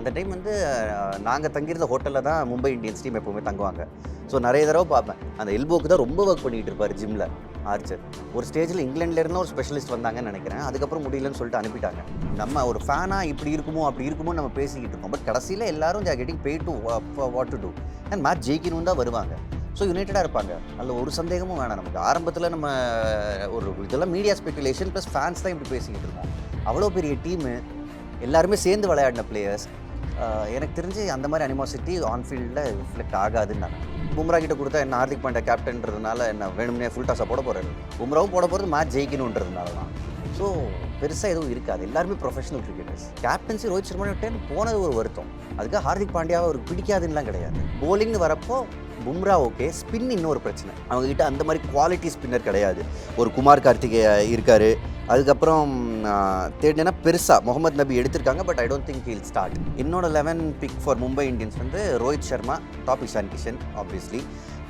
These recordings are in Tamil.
அந்த டைம் வந்து நாங்கள் தங்கியிருந்த ஹோட்டலில் தான் மும்பை இந்தியன்ஸ் டீம் எப்போவுமே தங்குவாங்க. ஸோ நிறைய தடவை பார்ப்பேன். அந்த எல்போக்கு தான் ரொம்ப ஒர்க் பண்ணிகிட்டு இருப்பார் ஜிம்மில் ஆர்ச்சர். ஒரு ஸ்டேஜில் இங்கிலாந்துலேருந்து ஒரு ஸ்பெஷலிஸ்ட் வந்தாங்கன்னு நினைக்கிறேன். அதுக்கப்புறம் முடியலன்னு சொல்லிட்டு அனுப்பிட்டாங்க. நம்ம ஒரு ஃபேனாக இப்படி இருக்குமோ அப்படி இருக்குமோ நம்ம பேசிக்கிட்டு இருக்கோம். பட் கடைசியில் எல்லாரும் they're getting pay to what to do and match ஜெயிக்கணும் தான் வருவாங்க. ஸோ யுனைட்டடாக இருப்பாங்க. அதில் ஒரு சந்தேகமும் வேணாம் நமக்கு. ஆரம்பத்தில் நம்ம ஒரு இதெல்லாம் மீடியா ஸ்பெகுலேஷன் ப்ளஸ் ஃபேன்ஸ் தான் இப்படி பேசிக்கிட்டு இருக்கோம். அவ்வளோ பெரிய டீமு, எல்லாருமே சேர்ந்து விளையாடின பிளேயர்ஸ். எனக்கு தெரிஞ்சு அந்த மாதிரி அனிமாசிட்டி ஆன் ஃபீல்டில் ரிஃப்ளெக்ட் ஆகாதுன்னு நான். பும்ரா கிட்ட கொடுத்தா என்ன ஹார்திக் பாண்டியா கேப்டன்றதுனால என்ன வேணும்னே ஃபுல் டாஸாக போட போகிறாரு. பும்ராவும் போட போகிறது மேட்ச் ஜெயிக்கணுன்றதுனால தான். ஸோ பெருசாக எதுவும் இருக்காது. எல்லாருமே professional cricketers. Captaincy Rohit Sharma போனது ஒரு வருத்தம். அதுக்காக ஹார்திக் பாண்டியாவை அவருக்கு பிடிக்காதுன்னெலாம் கிடையாது. போலிங்னு வரப்போ பும்ரா ஓகே, ஸ்பின் இன்னொரு பிரச்சனை. அவங்ககிட்ட அந்த மாதிரி குவாலிட்டி ஸ்பின்னர் கிடையாது. ஒரு குமார் கார்த்திகே இருக்கார். அதுக்கப்புறம் தேடினா பெருசாக முகமது நபி எடுத்திருக்காங்க. But I don't think he'll start. என்னோட 11 பிக் ஃபார் மும்பை இந்தியன்ஸ் வந்து Rohit Sharma, top Ishan Kishan obviously.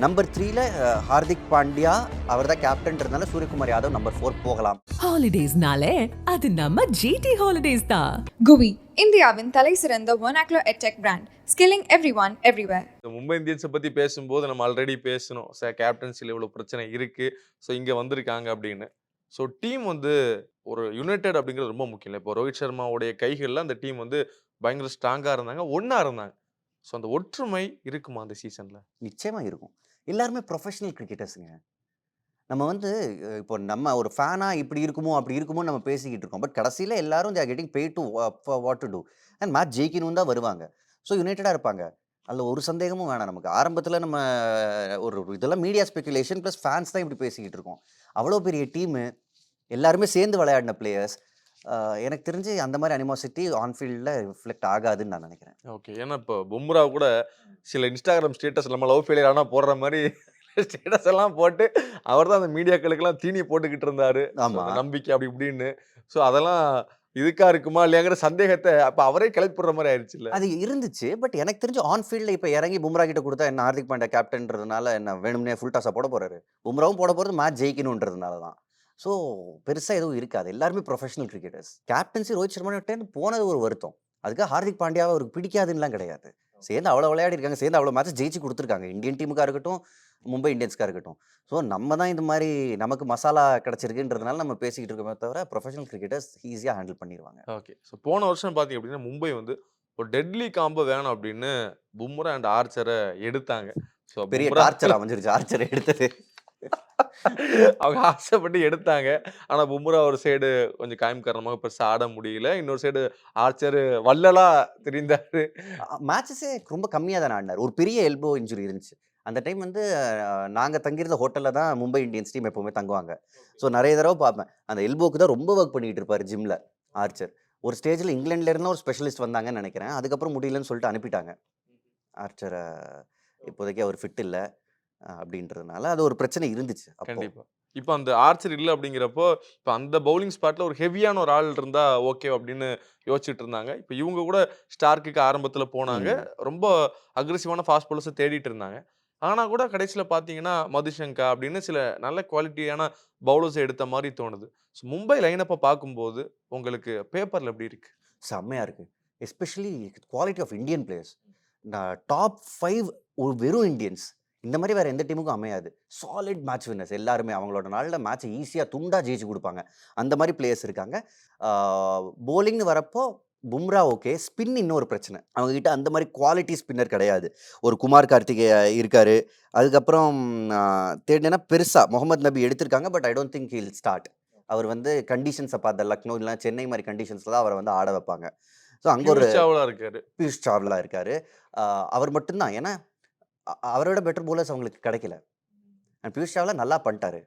Number 3ல ஹார்திக் பாண்டியா, அவர் தான் கேப்டன்றதுனால சூரியகுமார் யாதவ் நம்பர் 4 போகலாம். ஹாலிடேஸ்னாலே அது நம்ம ஜிடி ஹாலிடேஸ் தான். குவி, இந்தியாவின் தலை சிறந்த vernacular edtech brand, skilling everyone everywhere. Mumbai இந்தியன்ஸை பற்றி பேசும்போது நம்ம ஆல்ரெடி பேசணும் சார், கேப்டன்சியில் இவ்வளோ பிரச்சனை இருக்குது, ஸோ இங்கே வந்திருக்காங்க அப்படின்னு. ஸோ டீம் வந்து ஒரு யுனைடெட் அப்படிங்கிறது ரொம்ப முக்கியம் இல்லை. இப்போ ரோஹித் சர்மாவுடைய கைகளில் அந்த டீம் வந்து பயங்கர ஸ்ட்ராங்காக இருந்தாங்க, ஒன்றா இருந்தாங்க. ஸோ அந்த ஒற்றுமை இருக்குமா அந்த சீசனில்? நிச்சயமாக இருக்கும். எல்லாருமே ப்ரொஃபஷனல் கிரிக்கெட்டர்ஸுங்க. நம்ம வந்து இப்போ நம்ம ஒரு ஃபேனாக இப்படி இருக்குமோ அப்படி இருக்குமோ நம்ம பேசிக்கிட்டு இருக்கோம். பட் கடைசியில் எல்லாரும் they're getting pay to what to do and match ஜெயிக்கணும் தான் வருவாங்க. ஸோ யுனைட்டடாக இருப்பாங்க. அதில் ஒரு சந்தேகமும் வேணாம் நமக்கு. ஆரம்பத்தில் நம்ம ஒரு இதெல்லாம் மீடியா ஸ்பெகுலேஷன் ப்ளஸ் ஃபேன்ஸ் தான் இப்படி பேசிக்கிட்டு இருக்கோம். அவ்வளோ பெரிய டீமு, எல்லாருமே சேர்ந்து விளையாடின பிளேயர்ஸ். எனக்கு தெரிஞ்சு அந்த மாதிரி அனிமாசிட்டி ஆன் ஃபீல்டில் ரிஃப்ளெக்ட் ஆகாதுன்னு நான் நினைக்கிறேன். ஓகே. ஏன்னா இப்போ பும்ரா கூட சில இன்ஸ்டாகிராம் ஸ்டேட்டஸ் நம்ம லவ் ஃபெயிலியர் ஆனால் போடுற மாதிரி ஸ்டேட்டஸ் எல்லாம் போட்டு அவர் தான் அந்த மீடியாக்களுக்கெல்லாம் தீனி போட்டுக்கிட்டு இருந்தாரு. ஆமாம், நம்பிக்கை அப்படி இப்படின்னு. ஸோ அதெல்லாம் இதுக்கா இருக்குமா இல்லையாங்கிற சந்தேகத்தை அப்போ அவரே கிளப்பிடுற மாதிரி ஆயிடுச்சு இல்லை? அது இருந்துச்சு. பட் எனக்கு தெரிஞ்சு ஆன் ஃபீல்டில் இப்போ இறங்கி பும்ரா கிட்ட கொடுத்தா என்ன ஹார்திக் பாண்டியா கேப்டன்றதுனால என்ன வேணும்னே ஃபுல் டாஸாக போட போகிறாரு. பும்ராவும் போட போகிறது மேட்ச் ஜெயிக்கணுன்றதுனால தான். ஸோ பெருசாக எதுவும் இருக்காது. எல்லாருமே professional cricketers. Captaincy Rohit Sharma போனது ஒரு வருத்தம். அதுக்காக ஹார்திக் பாண்டியாவை அவருக்கு பிடிக்காதுன்னெலாம் கிடையாது. சேர்ந்து அவ்வளோ விளையாடி இருக்காங்க, சேர்ந்து அவ்வளோ மேட்ச் ஜெயிச்சு கொடுத்துருக்காங்க. இந்தியன் டீமுக்காக இருக்கட்டும், மும்பை இந்தியன்ஸ்க்காக இருக்கட்டும். ஸோ நம்ம தான் இந்த மாதிரி நமக்கு மசாலா கிடச்சிருக்குன்றதுனால நம்ம பேசிக்கிட்டு இருக்கோமே தவிர ப்ரொஃபஷனல் கிரிக்கெட்டர்ஸ் ஈஸியாக ஹேண்டில் பண்ணிடுவாங்க. ஓகே. ஸோ போன வருஷம் பார்த்தீங்க அப்படின்னா மும்பை வந்து ஒரு டெட்லி காம்போ வேணும் அப்படின்னு பும்ரா அண்ட் ஆர்ச்சரை எடுத்தாங்க. ஸோ பெரிய டார்ச்சர் அமைஞ்சிருச்சு ஆர்ச்சர் எடுத்தது. அவங்க ஆசைப்பட்டு எடுத்தாங்க. ஆனா பும்ரா ஒரு சைடு கொஞ்சம் காயம் காரணமாக பெருசா ஆட முடியல. இன்னொரு சைடு ஆர்ச்சர் வள்ளலா தெரிந்தாரு. மேட்சஸே ரொம்ப கம்மியாக தானே ஆடினார். ஒரு பெரிய எல்போ இன்ஜுரி இருந்துச்சு. அந்த டைம் வந்து நாங்கள் தங்கியிருந்த ஹோட்டலில் தான் மும்பை இந்தியன்ஸ் டீம் எப்போவுமே தங்குவாங்க. ஸோ நிறைய தடவை பார்ப்பேன். அந்த எல்போக்கு தான் ரொம்ப ஒர்க் பண்ணிகிட்டு இருப்பார் ஜிம்மில் ஆர்ச்சர். ஒரு ஸ்டேஜில் இங்கிலாந்துலேருந்து ஒரு ஸ்பெஷலிஸ்ட் வந்தாங்கன்னு நினைக்கிறேன். அதுக்கப்புறம் முடியலன்னு சொல்லிட்டு அனுப்பிட்டாங்க. ஆர்ச்சரை இப்போதைக்கு அவர் ஃபிட் இல்லை அப்படின்றதுனால அது ஒரு பிரச்சனை இருந்துச்சு. கண்டிப்பா. இப்போ அந்த ஆர்ச்சர் இல்ல அப்படிங்கிறப்போ, இப்போ அந்த பவுலிங் ஸ்பாட்ல ஒரு ஹெவியான ஒரு ஆள் இருந்தா ஓகே அப்படின்னு யோசிச்சுட்டு இருந்தாங்க. இப்போ இவங்க கூட ஸ்டார்க்குக்கு ஆரம்பத்துல போனாங்க. ரொம்ப அக்ரெசிவான ஃபாஸ்ட் பவுலர்ஸ தேடிட்டு இருந்தாங்க. ஆனா கூட கடைசியில பார்த்தீங்கன்னா, மதுஷங்கா அப்படின்னு சில நல்ல குவாலிட்டியான பவுலர்ஸ எடுத்த மாரி தோணுது. ஸோ மும்பை லைனப்ப பார்க்கும்போது உங்களுக்கு பேப்பர்ல எப்படி இருக்கு? செம்மையாக இருக்குது. Especially quality of Indian players. Top 5 வெறும் இந்தியன்ஸ். இந்த மாதிரி வேறு எந்த டீமுக்கும் அமையாது. சாலிட் மேட்ச் வின்னர்ஸ் எல்லாருமே. அவங்களோட நாளில் மேட்சை ஈஸியாக துண்டாக ஜெயிச்சு கொடுப்பாங்க. அந்த மாதிரி பிளேயர்ஸ் இருக்காங்க. போலிங்னு வரப்போ பும்ரா ஓகே, ஸ்பின் இன்னொரு பிரச்சனை. அவங்ககிட்ட அந்த மாதிரி குவாலிட்டி ஸ்பின்னர் கிடையாது. ஒரு குமார் கார்த்திகே இருக்கார். அதுக்கப்புறம் தேடினா பெருசாக முகமது நபி எடுத்திருக்காங்க. But I don't think he'll start. அவர் வந்து கண்டிஷன்ஸை பார்த்த லக்னோ இல்லைனா சென்னை மாதிரி கண்டிஷன்ஸில் தான் அவரை வந்து ஆட வைப்பாங்க. ஸோ அங்கே ஒரு பியூஷ் சாவ்லா இருக்கார். அவர் மட்டும்தான். ஏன்னா அவரோட பெட்டர் போலர்ஸ் அவங்களுக்கு கிடைக்கல. அண்ட் பியூஷ் சாவ்லா நல்லா பண்ணிட்டாரு.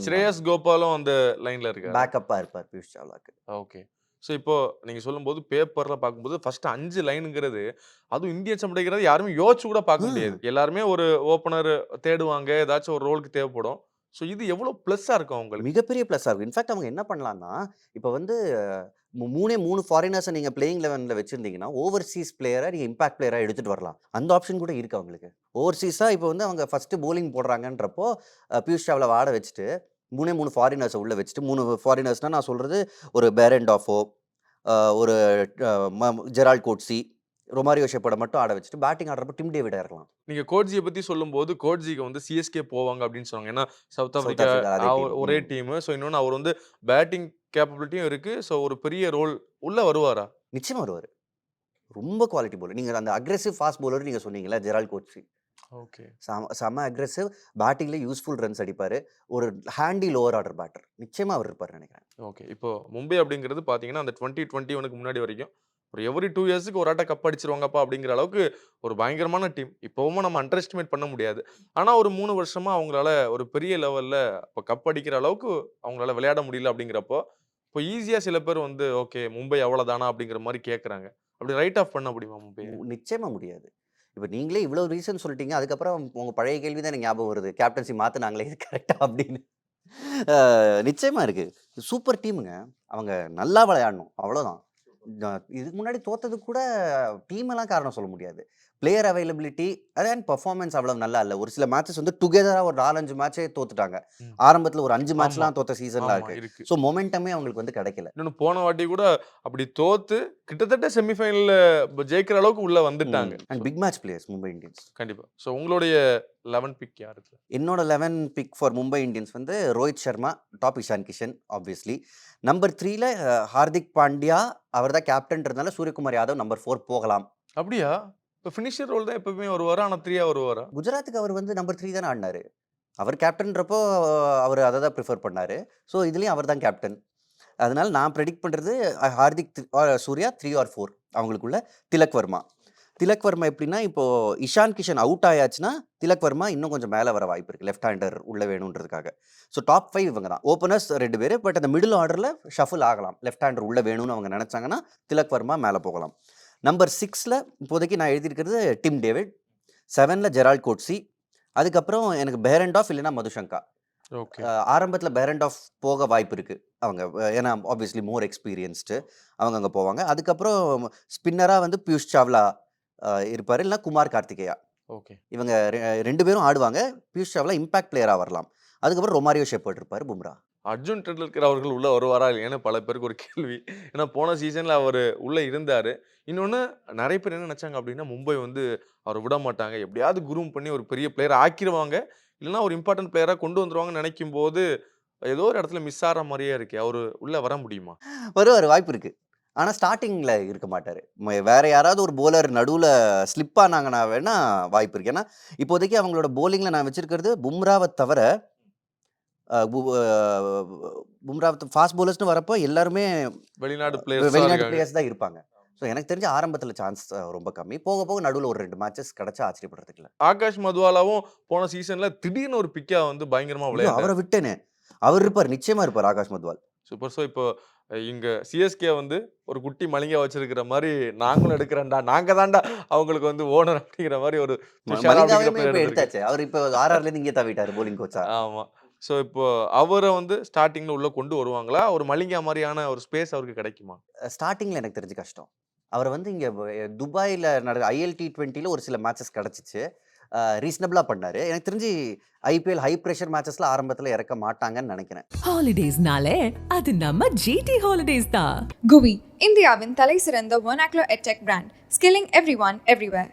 ஸ்ரேயஸ் கோபாலும் அந்த லைன்ல இருக்காரு. பேக்கப்பாக இருப்பார் பியூஷ் சாவ்லாக்கு. ஓகே. ஸோ இப்போ நீங்க சொல்லும்போது பேப்பர்ல பார்க்கும்போது ஃபர்ஸ்ட் 5 லைனுங்கிறது, அதுவும் இந்தியன்ஸ் அப்படிங்கிறது யாருமே யோசிச்சு கூட பார்க்க முடியாது. எல்லாருமே ஒரு ஓப்பனர் தேடுவாங்க, ஏதாச்சும் ஒரு ரோலுக்கு தேவைப்படும். ஸோ இது எவ்வளோ ப்ளஸ்ஸா இருக்கும் அவங்களுக்கு? மிகப்பெரிய ப்ளஸ்ஸாக இருக்கும். இன்ஃபேக்ட் அவங்க என்ன பண்ணலான்னா, இப்போ வந்து 3 ஃபாரினர்ஸை நீங்கள் பிளேயிங் 11ல் வச்சுருந்தீங்கன்னா, ஓவர்சீஸ் பிளேயரை நீங்கள் இம்பாக்ட் பிளேயராக எடுத்துகிட்டு வரலாம். அந்த ஆப்ஷன் கூட இருக்குது அவங்களுக்கு. ஓவர்சீஸாக இப்போ வந்து அவங்க ஃபஸ்ட்டு போலிங் போடுறாங்கன்றப்போ பியூஷ் சாவ்லாவை ஆட வச்சுட்டு 3 ஃபாரினர்ஸை உள்ளே வச்சுட்டு 3 ஃபாரினர்ஸ்னால் நான் சொல்கிறது ஒரு பேரன் டாஃபோ, ஒரு ஜெரால்ட் கோட்ஸி, ரொமாரியோ ஷெப்பர்டை மட்டும் ஆட வச்சுட்டு பேட்டிங் ஆடுறப்ப டிம் டேவிட் இறக்கலாம். நீங்க கோட்ஜியை பத்தி சொல்லும்போது கோட்ஜிக்கு வந்து சிஎஸ்கே போவாங்க அப்படின்னு சொன்னாங்க. ஏன்னா சவுத் ஆப்பிரிக்கா ஆப்பிரிக்கா அதே டீம். ஒரே டீம். ஸோ இன்னொன்னு அவர் வந்து பேட்டிங் கேப்பபிலிட்டியும் இருக்கு. ஸோ ஒரு பெரிய ரோல் உள்ள வருவாரா? நிச்சயமா வருவாரு. ரொம்ப குவாலிட்டி பவுலர். நீங்க அந்த அக்ரெசிவ் ஃபாஸ்ட் பவுலர் நீங்க சொன்னீங்கல்ல ஜெரால்ட் கோட்ஸி. ஓகே. செம அக்ரெசிவ், பேட்டிங்ல யூஸ்ஃபுல் ரன்ஸ் அடிப்பாரு. ஒரு ஹேண்டி லோவர் ஆர்டர் பேட்டர். நிச்சயமா அவர் இருப்பாருன்னு நினைக்கிறேன். ஓகே. இப்போ மும்பை அப்படிங்கிறது பார்த்தீங்கன்னா, அந்த 2021க்கு முன்னாடி வரைக்கும் ஒரு எவ்ரி 2 இயர்ஸ்க்கு ஒரு ஆட்ட கப் அடிச்சிருவாங்கப்பா அப்படிங்கிற அளவுக்கு ஒரு பயங்கரமான டீம். இப்பவும் நம்ம அண்டர் எஸ்டிமேட் பண்ண முடியாது. ஆனா ஒரு 3 வருஷமா அவங்களால ஒரு பெரிய லெவல்ல இப்ப கப் அடிக்கிற அளவுக்கு அவங்களால விளையாட முடியல அப்படிங்கிறப்போ, இப்போ ஈஸியா சில பேர் வந்து ஓகே மும்பை அவ்வளோதானா அப்படிங்கிற மாரி கேட்கறாங்க. அப்படி ரைட் ஆஃப் பண்ண முடியுமா மும்பைய? நிச்சயமா முடியாது. இப்ப நீங்களே இவ்வளோ ரீசன் சொல்லிட்டீங்க. அதுக்கப்புறம் உங்க பழைய கேள்வி தான் எனக்கு ஞாபகம் வருது. கேப்டன்சி மாத்துனாங்களே இது கரெக்ட்டா அப்படின்னு. நிச்சயமா இருக்கு. சூப்பர் டீமுங்க. அவங்க நல்லா விளையாடணும். அவ்வளோதான். இதுக்கு முன்னாடி தோத்ததுக்கு கூட டீமெல்லாம் காரணம் சொல்ல முடியாது. பிளேயர் அவைலபிலிட்டி அண்ட் பெர்ஃபார்மன்ஸ் அவ்வளவு நல்லா இல்ல. ஒரு சில மேட்சஸ் வந்து டுகெதரா ஒரு 4, 5 மேட்சே தோத்துட்டாங்க. ம். ஆரம்பத்துல ஒரு 5 ஆமா. மேட்ச்லாம் தோத்த சீசன்லாம் ஆமா இருக்கு. இருக்கு. ஸோ மொமெண்டமே அவங்களுக்கு வந்து கிடைக்கல. இன்னொன்னு போன வாட்டி கூட அப்படி தோத்து கிட்டத்தட்ட செமிஃபைனல்ல ஜெயிக்கிற அளவுக்கு உள்ள வந்துட்டாங்க. And big match players Mumbai Indians. கண்டிப்பா. ஸோ உங்களுடைய 11 பிக் யாரு? என்னோட 11 பிக் ஃபார் மும்பை இந்தியன்ஸ் வந்து Rohit Sharma, top Ishan Kishan obviously. Number 3ல ஹார்திக் பாண்டியா, அவர் தான் கேப்டன்றதுனால சூரியகுமார் யாதவ் நம்பர் 4 போகலாம். அப்படியா? இப்ப ஃபினிஷர் ரோல் தான் எப்பவுமே வருவாரா? ஆனா 3ஆ வருவாரா? குஜராத்துக்கு அவர் வந்து நம்பர் 3 தானே ஆடினாரு. அவர் கேப்டன்றப்போ அவர் அதை தான் ப்ரிஃபர் பண்ணாரு. ஸோ இதுலேயும் அவர் தான் கேப்டன். அதனால நான் ப்ரெடிக்ட் பண்ணுறது ஹார்திக் சூர்யா 3 ஆர் 4 அவங்களுக்குள்ள. திலக் வர்மா. திலக் வர்மா எப்படின்னா இப்போது இஷான் கிஷன் அவுட் ஆயாச்சுன்னா திலக் வர்மா இன்னும் கொஞ்சம் மேலே வர வாய்ப்பு இருக்குது. லெஃப்ட் ஹேண்டர் உள்ளே வேணுன்றதுக்காக. ஸோ டாப் 5 இவங்க தான். ஓப்பனர்ஸ் 2 பேர். பட் அந்த மிடில் ஆர்டரில் ஷஃபில் ஆகலாம். லெஃப்ட் ஹேண்டர் உள்ளே வேணும்னு அவங்க நினச்சாங்கன்னா திலக் வர்மா மேலே போகலாம். நம்பர் 6ல் இப்போதைக்கு நான் எழுதியிருக்கிறது டிம் டேவிட். 7ல் ஜெரால்ட் கோட்ஸி. அதுக்கப்புறம் எனக்கு பெஹரண்ட் ஆஃப் இல்லைன்னா மதுஷங்கா. ஓகே. ஆரம்பத்தில் பெஹரண்ட் ஆஃப் போக வாய்ப்பு இருக்குது அவங்க. ஏன்னா ஆப்வியஸ்லி மோர் எக்ஸ்பீரியன்ஸ்டு அவங்க அங்கே போவாங்க. அதுக்கப்புறம் ஸ்பின்னராக வந்து பியூஷ் சாவ்லா இருப்பார். இல்லைனா குமார் கார்த்திகேயா. ஓகே. இவங்க 2 பேரும் ஆடுவாங்க. பியூஷ் சாவ்லா இம்பாக்ட் பிளேயராக வரலாம். அதுக்கப்புறம் ரொமாரியோ ஷெப்பர்ட் இருப்பார். பும்ரா. அர்ஜுன் டெண்டுல்கர் அவர்கள் உள்ள வருவாரா இல்லையான்னு பல பேருக்கு ஒரு கேள்வி. ஏன்னா போன சீசன்ல அவரு உள்ள இருந்தாரு. இன்னொன்னு நிறைய பேர் என்ன நினைச்சாங்க அப்படின்னா, மும்பை வந்து அவர விட மாட்டாங்க. எப்படியாவது குரூம் பண்ணி ஒரு பெரிய பிளேயர் ஆக்கிருவாங்க. இல்லைன்னா ஒரு இம்பார்ட்டன்ட் பிளேயரா கொண்டு வந்துருவாங்கன்னு நினைக்கும்போது, ஏதோ ஒரு இடத்துல மிஸ் ஆற மாரியே இருக்கே. அவரு உள்ள வர முடியுமா? வருவார், வாய்ப்பு இருக்குது. ஆனால் ஸ்டார்டிங்கில் இருக்க மாட்டார். வேற யாராவது ஒரு போலர் நடுவில் ஸ்லிப் ஆனாங்கன்னா வேணா வாய்ப்பு இருக்குது. ஏன்னா இப்போதைக்கு அவங்களோட போலிங்கில் நான் வச்சிருக்கிறது பும்ராவை தவிர பும்ரா ஃபாஸ்ட் போலர்ஸ்னு வரப்போ எல்லாருமே வெளிநாடு பிளேயர்ஸ் வெளிநாட்டு பிளேயர்ஸ் தான் இருப்பாங்க. ஸோ எனக்கு தெரிஞ்ச ஆரம்பத்தில் சான்ஸ் ரொம்ப கம்மி. போக போக நடுவில் ஒரு 2 மேட்சஸ் கிடைச்சா ஆச்சரியப்படுறதுக்கு இல்லை. ஆகாஷ் மதுவாலாவும் போன சீசன்ல திடீர்னு ஒரு பிக்கா வந்து பயங்கரமா ஐயோ, விளையாண்டாரு. அவரை விட்டேனே. அவர் இருப்பார், நிச்சயமா இருப்பார் ஆகாஷ் மத்வால். சூப்பர். ஸோ இப்போ இங்க சிஎஸ்கே வந்து ஒரு குட்டி மலிங்கா வச்சிருக்கிற மாதிரி நாங்களும் எடுக்கிறேன்டா, நாங்க தான்டா அவங்களுக்கு வந்து ஓனர் அப்படிங்கிற மாதிரி ஒரு துஷாரா அப்படிங்கிற மலிங்காவையுமே player இப்போ எடுத்திருக்கு. எடுத்தாச்சு. அவர் இப்போ ஆர்ஆர்லேருந்து இங்கே தவிட்டார் போலிங் கோச்சா. ஆமா. ஸோ இப்போ அவரை வந்து ஸ்டார்டிங்ல உள்ள கொண்டு வருவாங்களா? ஒரு மலிங்கா மாதிரியான ஒரு ஸ்பேஸ் அவருக்கு கிடைக்குமா? ஸ்டார்டிங்கில் எனக்கு தெரிஞ்சு கஷ்டம். அவர் வந்து இங்கே துபாயில் ILT20ல ஒரு சில மேட்சஸ் கிடச்சிச்சு. ரீசனபிளாக பண்ணார். எனக்கு தெரிஞ்சு ஐபிஎல் ஹை ப்ரெஷர் மேட்சஸில் ஆரம்பத்தில் இறக்க மாட்டாங்கன்னு நினைக்கிறேன். ஹாலிடேஸ்னாலே அது நம்ம ஜிடி ஹாலிடேஸ் தான். GUI, இந்தியாவின் தலை சிறந்த vernacular edtech brand, skilling everyone everywhere.